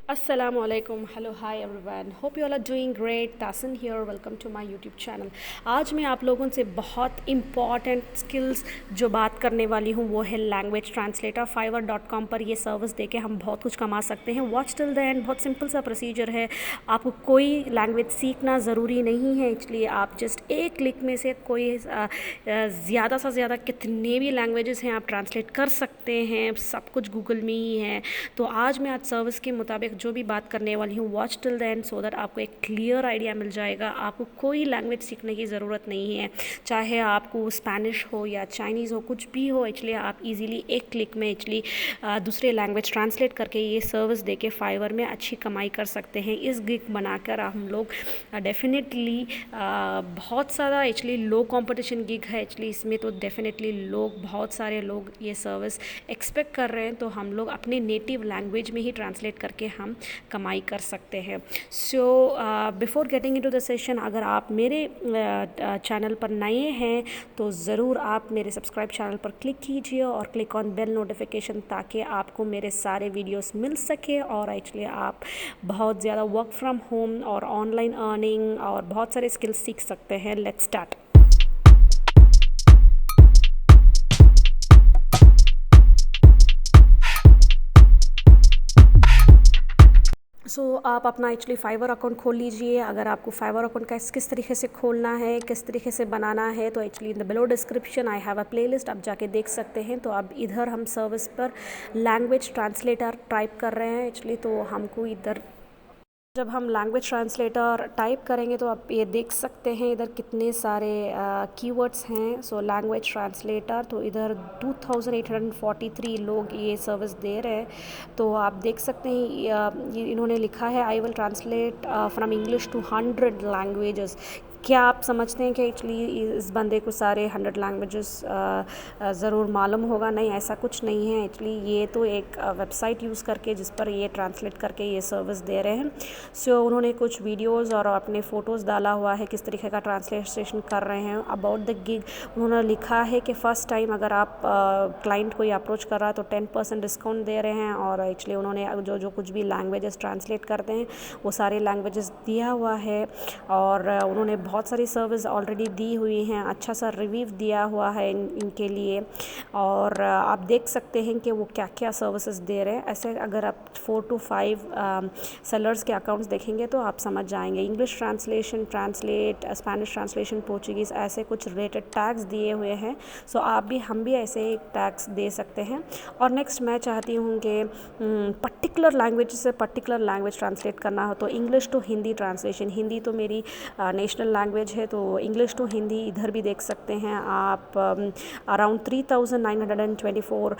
Assalamualaikum, hello, hi everyone. Hope you all are doing great. Tasin here. Welcome to my YouTube channel. आज मैं आप लोगों से बहुत इम्पॉर्टेंट स्किल्स जो बात करने वाली हूँ वो है लैंग्वेज ट्रांसलेटर। fiverr.com पर ये सर्विस देके हम बहुत कुछ कमा सकते हैं। Watch till the end. बहुत सिंपल सा प्रोसीजर है। आपको कोई लैंग्वेज सीखना ज़रूरी नहीं है, इसलिए आप जस्ट एक क्लिक में से कोई ज़्यादा से ज़्यादा कितने भी लैंग्वेजेस हैं आप ट्रांसलेट कर सकते हैं। सब कुछ गूगल में ही है। तो आज मैं आज सर्विस के मुताबिक जो भी बात करने वाली हूँ, watch till the and so that आपको एक क्लियर आइडिया मिल जाएगा। आपको कोई लैंग्वेज सीखने की ज़रूरत नहीं है, चाहे आपको स्पेनिश हो या चाइनीज़ हो, कुछ भी हो। इसलिए आप इजीली एक क्लिक में दूसरे लैंग्वेज ट्रांसलेट करके ये सर्विस देके फाइवर में अच्छी कमाई कर सकते हैं। इस गिग बनाकर हम लोग डेफिनेटली बहुत सारा एक्चुअली लो कंपटीशन गिग है एक्चुअली इसमें, तो डेफिनेटली बहुत सारे लोग ये सर्विस एक्सपेक्ट कर रहे हैं। तो हम लोग अपने नेटिव लैंग्वेज में ही ट्रांसलेट करके हम कमाई कर सकते हैं। So before getting into the session, अगर आप मेरे चैनल पर नए हैं तो ज़रूर आप मेरे सब्सक्राइब चैनल पर क्लिक कीजिए और क्लिक ऑन बेल नोटिफिकेशन, ताकि आपको मेरे सारे वीडियोस मिल सके और एक्चुअली आप बहुत ज़्यादा वर्क फ्रॉम होम और ऑनलाइन अर्निंग और बहुत सारे स्किल्स सीख सकते हैं। Let's start. आप अपना एक्चुअली फाइवर अकाउंट खोल लीजिए। अगर आपको फाइवर अकाउंट का किस तरीके से खोलना है, किस तरीके से बनाना है, तो actually in the below description I have a playlist, आप जाके देख सकते हैं। तो अब इधर हम सर्विस पर लैंग्वेज ट्रांसलेटर टाइप कर रहे हैं एक्चुअली, तो हमको इधर जब हम लैंग्वेज ट्रांसलेटर टाइप करेंगे तो आप ये देख सकते हैं इधर कितने सारे कीवर्ड्स हैं। सो लैंग्वेज ट्रांसलेटर, तो इधर 2843 लोग ये सर्विस दे रहे हैं। तो आप देख सकते हैं ये इन्होंने लिखा है I will translate from English to 100 languages. क्या आप समझते हैं कि एक्चुअली इस बंदे को सारे 100 लैंग्वेजेस ज़रूर मालूम होगा? नहीं, ऐसा कुछ नहीं है। एक्चुअली ये तो एक वेबसाइट यूज़ करके जिस पर ये ट्रांसलेट करके ये सर्विस दे रहे हैं। सो उन्होंने कुछ वीडियोस और अपने फ़ोटोज़ डाला हुआ है किस तरीके का ट्रांसलेशन कर रहे हैं। अबाउट द गिग उन्होंने लिखा है कि फ़र्स्ट टाइम अगर आप क्लाइंट कोई अप्रोच कर रहा है तो 10% डिस्काउंट दे रहे हैं। और एक्चुअली उन्होंने जो कुछ भी लैंग्वेजेस ट्रांसलेट करते हैं वो सारे लैंग्वेजेस दिया हुआ है। और उन्होंने बहुत सारी सर्विस ऑलरेडी दी हुई हैं, अच्छा सा रिव्यू दिया हुआ है इनके लिए। और आप देख सकते हैं कि वो क्या क्या सर्विसेज दे रहे हैं। ऐसे अगर आप 4 to 5 सेलर्स के अकाउंट्स देखेंगे तो आप समझ जाएंगे। English translation, translate, Spanish translation, Portuguese, ऐसे कुछ रिलेटेड टैग्स दिए हुए हैं। सो हम भी ऐसे एक टैग्स दे सकते हैं। और नेक्स्ट मैं चाहती हूँ कि पर्टिकुलर लैंग्वेज से पर्टिकुलर लैंग्वेज ट्रांसलेट करना हो तो English to Hindi translation. Hindi तो मेरी नेशनल लैंग्वेज है, तो इंग्लिश टू हिंदी इधर भी देख सकते हैं आप। अराउंड 3924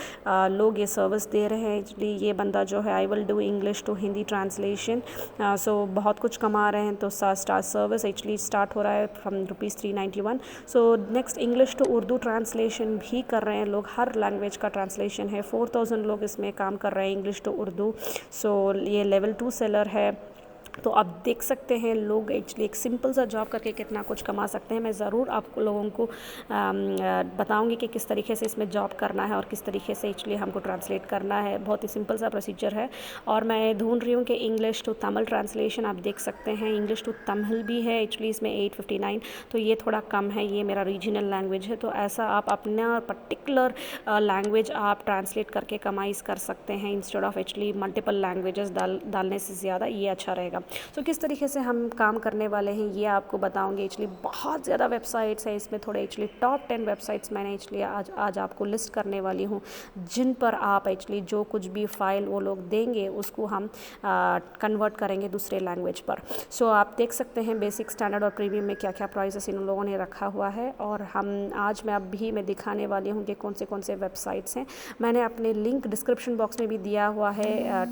लोग ये सर्विस दे रहे हैं। एक्चुअली ये बंदा जो है I will do English to Hindi translation, so बहुत कुछ कमा रहे हैं। तो स्टार सर्विस एक्चुअली स्टार्ट हो रहा है from ₹391। So next English to Urdu translation भी कर रहे हैं लोग। हर लैंग्वेज का ट्रांसलेशन है। 4000 लोग इसमें काम कर रहे हैं इंग्लिश टू उर्दू। सो ये लेवल 2 सेलर है। तो आप देख सकते हैं लोग एक्चुअली एक सिंपल सा जॉब करके कितना कुछ कमा सकते हैं। मैं ज़रूर आप लोगों को बताऊंगी कि किस तरीके से इसमें जॉब करना है और किस तरीके से एक्चुअली हमको ट्रांसलेट करना है। बहुत ही सिंपल सा प्रोसीजर है। और मैं ढूंढ रही हूँ कि इंग्लिश टू तमिल ट्रांसलेशन, आप देख सकते हैं इंग्लिश टू तमिल भी है एक्चुअली इसमें 859, तो ये थोड़ा कम है, ये मेरा रीजनल लैंग्वेज है। तो ऐसा आप अपना पर्टिकुलर लैंग्वेज आप ट्रांसलेट करके कमाई कर सकते हैं instead of actually multiple languages डालने से ज़्यादा ये अच्छा रहेगा। तो किस तरीके से हम काम करने वाले हैं ये आपको बताऊंगी। एक्चुअली बहुत ज़्यादा वेबसाइट्स हैं इसमें, थोड़े एक्चुअली टॉप 10 वेबसाइट्स मैंने एक्चुअली आज आपको लिस्ट करने वाली हूँ, जिन पर आप एक्चुअली जो कुछ भी फाइल वो लोग देंगे उसको हम कन्वर्ट करेंगे दूसरे लैंग्वेज पर। सो आप देख सकते हैं बेसिक, स्टैंडर्ड और प्रीमियम में क्या क्या प्राइसेस इन लोगों ने रखा हुआ है। और मैं दिखाने वाली हूँ कि कौन से वेबसाइट्स हैं। मैंने अपने लिंक डिस्क्रिप्शन बॉक्स में भी दिया हुआ है।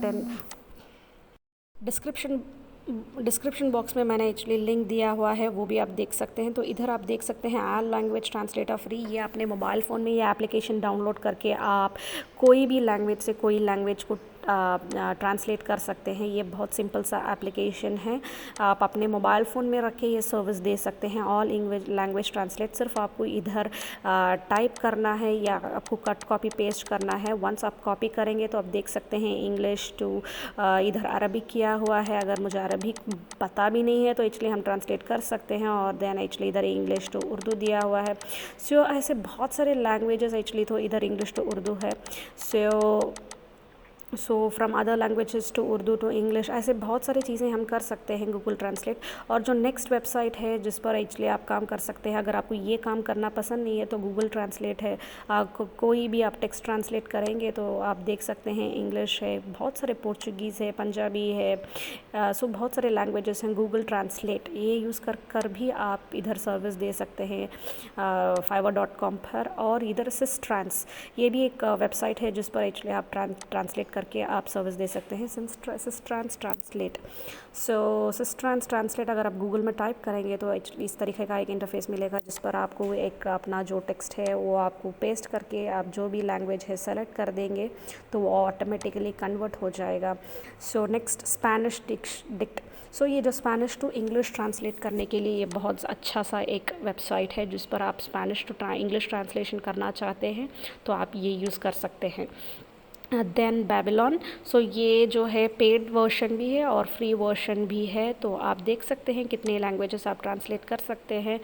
डिस्क्रिप्शन बॉक्स में मैंने एक्चुअली लिंक दिया हुआ है, वो भी आप देख सकते हैं। तो इधर आप देख सकते हैं ऑल लैंग्वेज ट्रांसलेटर फ्री। ये अपने मोबाइल फ़ोन में ये एप्लीकेशन डाउनलोड करके आप कोई भी लैंग्वेज से कोई लैंग्वेज को ट्रांसलेट कर सकते हैं। ये बहुत सिंपल सा एप्लीकेशन है, आप अपने मोबाइल फ़ोन में रख के ये सर्विस दे सकते हैं। ऑल इंग्लिश लैंग्वेज ट्रांसलेट सिर्फ आपको इधर टाइप करना है या आपको कट कॉपी पेस्ट करना है। वंस आप कॉपी करेंगे तो आप देख सकते हैं इंग्लिश टू इधर अरबिक किया हुआ है। अगर मुझे अरबिक पता भी नहीं है तो इसलिए हम ट्रांसलेट कर सकते हैं, और देन एक्चुअली इधर इंग्लिश टू उर्दू दिया हुआ है। सो ऐसे बहुत सारे लैंग्वेजेस एक्चुअली तो इधर इंग्लिश टू उर्दू है। So from other languages to Urdu to English, ऐसे बहुत सारी चीज़ें हम कर सकते हैं गूगल ट्रांसलेट। और जो नेक्स्ट वेबसाइट है जिस पर एक्चुअली आप काम कर सकते हैं, अगर आपको ये काम करना पसंद नहीं है तो गूगल ट्रांसलेट है। आपको कोई भी आप टेक्स्ट ट्रांसलेट करेंगे तो आप देख सकते हैं इंग्लिश है, बहुत सारे पोर्चुगीज़ है, पंजाबी है, सो बहुत सारे लैंग्वेजेस हैं। गूगल ट्रांसलेट ये यूज़ कर भी आप इधर सर्विस दे सकते हैं fiverr.com पर। और इधर सिस्ट्रांस, ये भी एक वेबसाइट है जिस पर एक्चुअली आप ट्रांसलेट करके आप सर्विस दे सकते हैं। सिस्ट्रांस ट्रांसलेट, सो सिस्ट्रांस ट्रांसलेट अगर आप गूगल में टाइप करेंगे तो एक्चुअली इस तरीके का एक इंटरफेस मिलेगा जिस पर आपको एक अपना जो टेक्स्ट है वो आपको पेस्ट करके आप जो भी लैंग्वेज है सेलेक्ट कर देंगे तो वो ऑटोमेटिकली कन्वर्ट हो जाएगा। सो नेक्स्ट स्पेनिश डिक्ट, सो ये जो स्पेनिश टू इंग्लिश ट्रांसलेट करने के लिए ये बहुत अच्छा सा एक वेबसाइट है जिस पर आप स्पेनिश टू इंग्लिश ट्रांसलेशन करना चाहते हैं तो आप ये यूज़ कर सकते हैं। देन बेबीलोन, सो ये जो है पेड वर्जन भी है और फ्री वर्जन भी है, तो आप देख सकते हैं कितने लैंग्वेजेस आप ट्रांसलेट कर सकते हैं।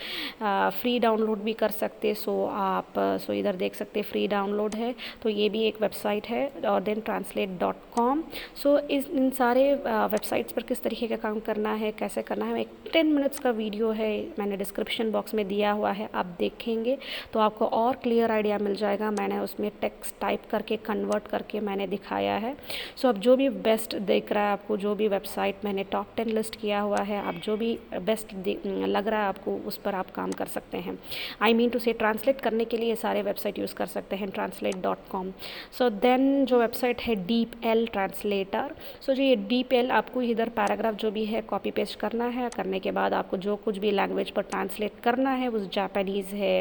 फ्री डाउनलोड भी कर सकते हैं। सो इधर देख सकते हैं फ्री डाउनलोड है, तो ये भी एक वेबसाइट है। और देन translate.com, सो इन सारे वेबसाइट्स पर किस तरीके का काम करना है, कैसे करना है, एक 10 मिनट्स का वीडियो है, मैंने डिस्क्रिप्शन बॉक्स में दिया हुआ है, आप देखेंगे तो आपको और क्लियर आइडिया मिल जाएगा। मैंने उसमें टेक्स्ट टाइप करके कन्वर्ट करके मैंने दिखाया है। सो अब जो भी बेस्ट दिख रहा है आपको, जो भी वेबसाइट मैंने टॉप 10 लिस्ट किया हुआ है, आप जो भी बेस्ट लग रहा है आपको उस पर आप काम कर सकते हैं। आई मीन टू से ट्रांसलेट करने के लिए ये सारे वेबसाइट यूज़ कर सकते हैं translate.com। सो देन जो वेबसाइट है DeepL ट्रांसलेटर, सो जो ये DeepL आपको इधर पैराग्राफ जो भी है कॉपी पेस्ट करना है, करने के बाद आपको जो कुछ भी लैंग्वेज पर ट्रांसलेट करना है, उस जापानीज़ है,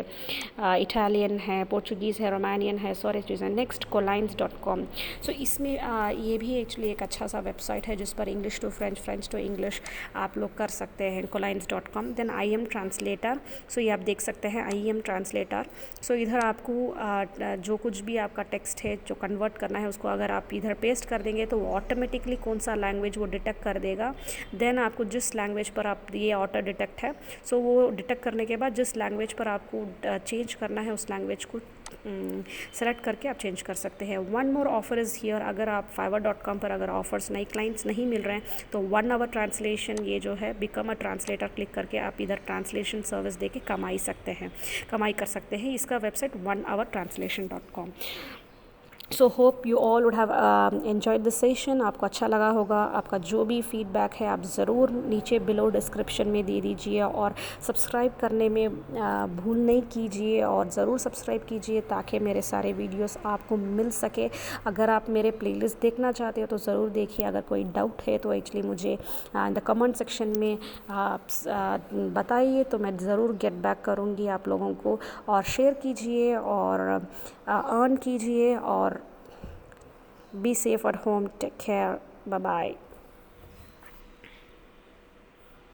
इटालियन है, पोर्चुगीज़ है, रोमानियन है, सॉरी चीज़ें। नेक्स्ट colines.com, सो इसमें ये भी एक्चुअली एक अच्छा सा वेबसाइट है जिस पर English to French, French to English आप लोग कर सकते हैं, colines.com। देन IM ट्रांसलेटर, सो ये आप देख सकते हैं IM ट्रांसलेटर। सो इधर आपको जो कुछ भी आपका टेक्स्ट है जो कन्वर्ट करना है उसको अगर आप इधर पेस्ट कर देंगे तो वो ऑटोमेटिकली कौन सा लैंग्वेज वो डिटेक्ट कर देगा। देन आपको जिस लैंग्वेज पर आप ये ऑटो डिटेक्ट है, सो वो डिटेक्ट करने के बाद जिस लैंग्वेज पर आपको चेंज करना है उस लैंग्वेज को सेलेक्ट करके आप चेंज कर सकते हैं। One more offer is here, अगर आप fiverr.com पर अगर ऑफर्स नई क्लाइंट्स नहीं मिल रहे हैं तो 1 आवर ट्रांसलेशन, ये जो है बिकम अ ट्रांसलेटर क्लिक करके आप इधर ट्रांसलेशन सर्विस दे के कमाई कर सकते हैं। इसका website 1hourtranslation.com। So hope you all would have enjoyed this session. आपको अच्छा लगा होगा। आपका जो भी फीडबैक है आप ज़रूर नीचे बिलो डिस्क्रिप्शन में दे दीजिए, और सब्सक्राइब करने में भूल नहीं कीजिए, और ज़रूर सब्सक्राइब कीजिए ताकि मेरे सारे वीडियोस आपको मिल सके। अगर आप मेरे प्लेलिस्ट देखना चाहते हो तो ज़रूर देखिए। अगर कोई डाउट है तो एक्चुअली मुझे इन द कमेंट सेक्शन में आप बताइए, तो मैं ज़रूर गेट बैक करूँगी आप लोगों को। और शेयर कीजिए और अर्न कीजिए, और be safe at home, take care, bye bye।